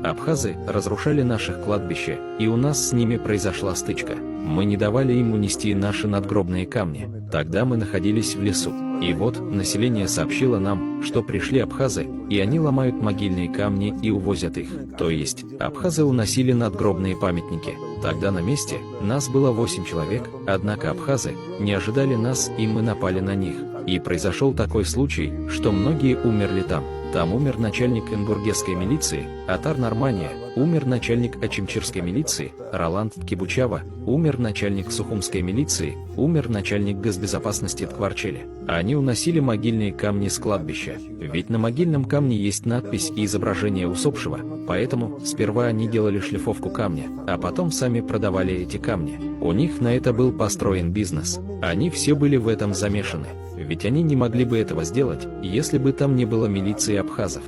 Абхазы разрушали наших кладбища, и у нас с ними произошла стычка. Мы не давали им унести наши надгробные камни. Тогда мы находились в лесу. И вот население сообщило нам, что пришли абхазы, и они ломают могильные камни и увозят их. То есть, абхазы уносили надгробные памятники. Тогда на месте нас было 8 человек, однако абхазы не ожидали нас, и мы напали на них. И произошел такой случай, что многие умерли там. Там умер начальник Энбургесской милиции, Атар Нормания, умер начальник Ачимчирской милиции, Роланд Кибучава, умер начальник Сухумской милиции, умер начальник госбезопасности Ткварчели. Они уносили могильные камни с кладбища. Ведь на могильном камне есть надпись и изображение усопшего, поэтому сперва они делали шлифовку камня, а потом сами продавали эти камни. У них на это был построен бизнес. Они все были в этом замешаны. Ведь они не могли бы этого сделать, если бы там не было милиции абхазов.